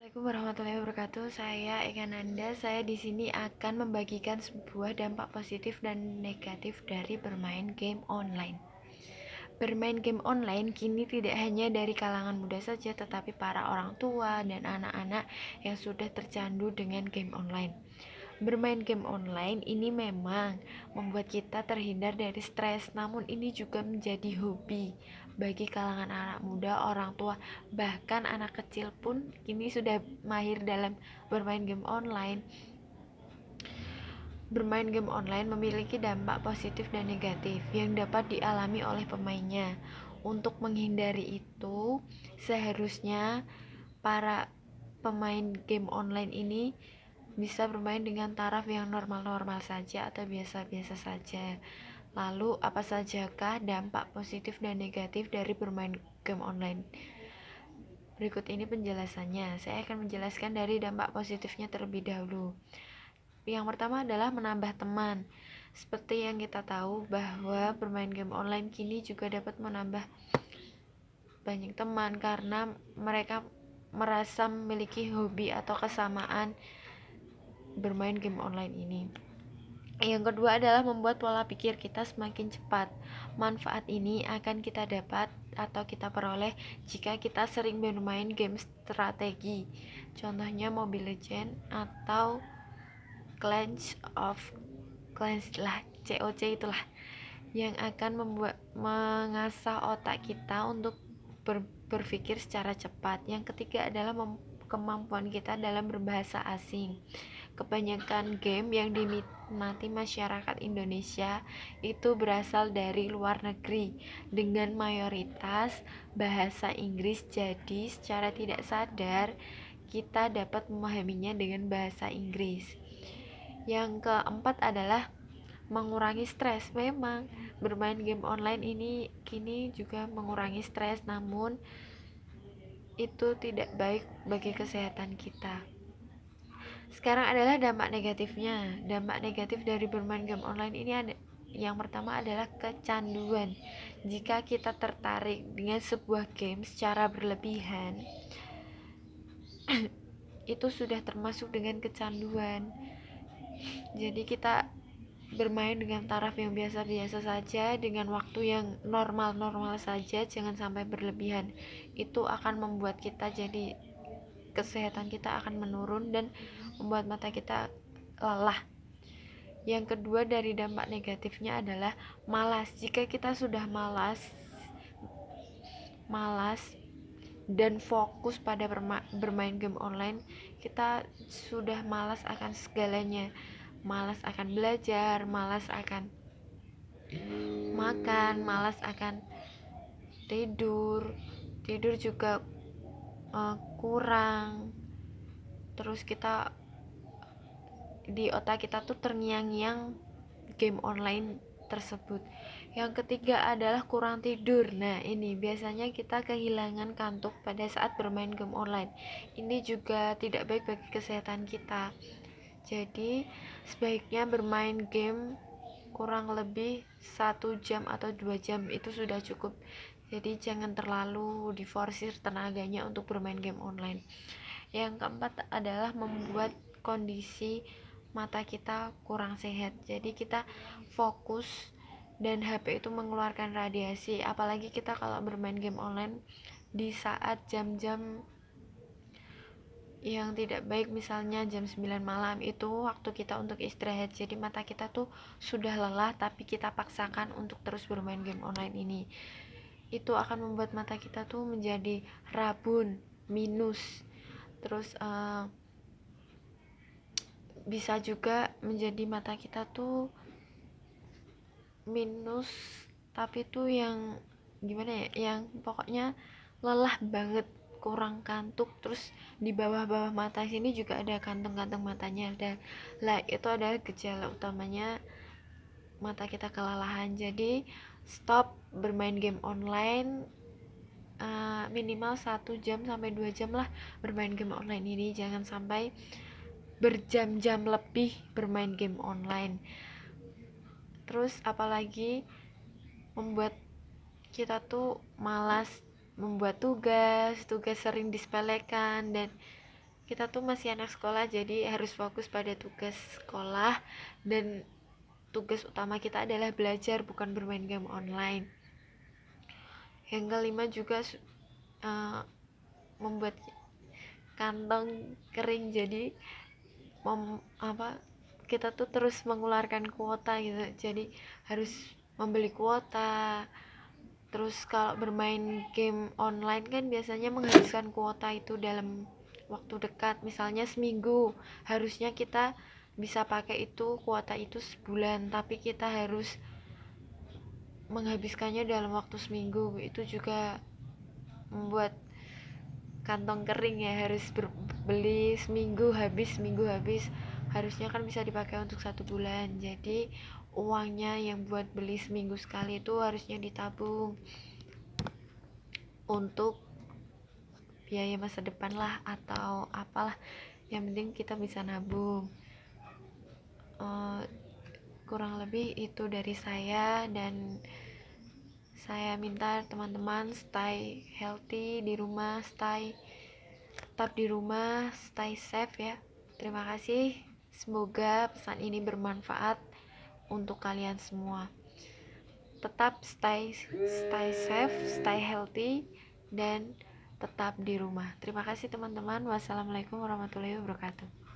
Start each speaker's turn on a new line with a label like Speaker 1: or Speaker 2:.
Speaker 1: Assalamualaikum warahmatullahi wabarakatuh. Saya Eka Nanda. Saya di sini akan membagikan sebuah dampak positif dan negatif dari bermain game online. Bermain game online kini tidak hanya dari kalangan muda saja, tetapi para orang tua dan anak-anak yang sudah tercandu dengan game online. Bermain game online ini memang membuat kita terhindar dari stres, namun ini juga menjadi hobi bagi kalangan anak muda, orang tua, bahkan anak kecil pun kini sudah mahir dalam bermain game online. Bermain game online memiliki dampak positif dan negatif yang dapat dialami oleh pemainnya. Untuk menghindari itu, seharusnya para pemain game online ini bisa bermain dengan taraf yang normal-normal saja atau biasa-biasa saja. Lalu, apa sajakah dampak positif dan negatif dari bermain game online? Berikut ini penjelasannya. Saya akan menjelaskan dari dampak positifnya terlebih dahulu. Yang pertama adalah menambah teman. Seperti yang kita tahu bahwa bermain game online kini juga dapat menambah banyak teman karena mereka merasa memiliki hobi atau kesamaan bermain game online ini. Yang kedua adalah membuat pola pikir kita semakin cepat. Manfaat ini akan kita dapat atau kita peroleh jika kita sering bermain game strategi. Contohnya Mobile Legends atau Clash of Clans lah, COC itulah, yang akan mengasah otak kita untuk berpikir secara cepat. Yang ketiga adalah kemampuan kita dalam berbahasa asing. Kebanyakan game yang diminati masyarakat Indonesia itu berasal dari luar negeri dengan mayoritas bahasa Inggris, jadi secara tidak sadar kita dapat memahaminya dengan bahasa Inggris. Yang keempat adalah mengurangi stres. Memang bermain game online ini kini juga mengurangi stres, namun itu tidak baik bagi kesehatan kita. Sekarang adalah dampak negatifnya. Dampak negatif dari bermain game online ini ada. Yang pertama adalah kecanduan. Jika kita tertarik dengan sebuah game secara berlebihan, itu sudah termasuk dengan kecanduan. Jadi kita bermain dengan taraf yang biasa-biasa saja, dengan waktu yang normal-normal saja, jangan sampai berlebihan. Itu akan membuat kita jadi kesehatan kita akan menurun dan membuat mata kita lelah. Yang kedua dari dampak negatifnya adalah malas. Jika kita sudah malas dan fokus pada bermain game online, kita sudah malas akan segalanya. Malas akan belajar, malas akan makan, malas akan tidur. Tidur juga kurang. Terus kita di otak kita tuh terngiang-ngiang game online tersebut. Yang ketiga adalah kurang tidur. Nah, ini biasanya kita kehilangan kantuk pada saat bermain game online. Ini juga tidak baik bagi kesehatan kita. Jadi, sebaiknya bermain game kurang lebih 1 jam atau 2 jam itu sudah cukup. Jadi jangan terlalu diforsir tenaganya untuk bermain game online. Yang keempat adalah membuat kondisi mata kita kurang sehat. Jadi kita fokus dan HP itu mengeluarkan radiasi, apalagi kita kalau bermain game online di saat jam-jam yang tidak baik, misalnya jam 9 malam, itu waktu kita untuk istirahat. Jadi mata kita tuh sudah lelah tapi kita paksakan untuk terus bermain game online ini. Itu akan membuat mata kita tuh menjadi rabun, minus. Terus bisa juga menjadi mata kita tuh minus, tapi tuh yang gimana ya, yang pokoknya lelah banget, kurang kantuk. Terus di bawah-bawah mata sini juga ada kantung-kantung matanya, dan lah itu adalah gejala utamanya mata kita kelelahan. Jadi stop bermain game online, minimal 1 jam sampai 2 jam lah bermain game online ini. Jangan sampai berjam-jam lebih bermain game online. Terus apalagi membuat kita tuh malas membuat tugas sering disepelekan, dan kita tuh masih anak sekolah, jadi harus fokus pada tugas sekolah, dan tugas utama kita adalah belajar, bukan bermain game online. Yang kelima juga uh, membuat kantong kering, jadi kita tuh terus mengeluarkan kuota gitu, jadi harus membeli kuota. Terus kalau bermain game online kan biasanya menghabiskan kuota itu dalam waktu dekat, misalnya seminggu, harusnya kita bisa pakai itu kuota itu sebulan, tapi kita harus menghabiskannya dalam waktu seminggu. Itu juga membuat kantong kering ya, harus beli seminggu habis, harusnya kan bisa dipakai untuk 1 bulan. Jadi uangnya yang buat beli seminggu sekali itu harusnya ditabung untuk biaya masa depan lah, atau apalah, yang penting kita bisa nabung. Kurang lebih itu dari saya, dan saya minta teman-teman stay healthy di rumah, tetap di rumah, stay safe ya. Terima kasih, semoga pesan ini bermanfaat untuk kalian semua. Tetap stay safe, stay healthy, dan tetap di rumah. Terima kasih teman-teman. Wassalamualaikum warahmatullahi wabarakatuh.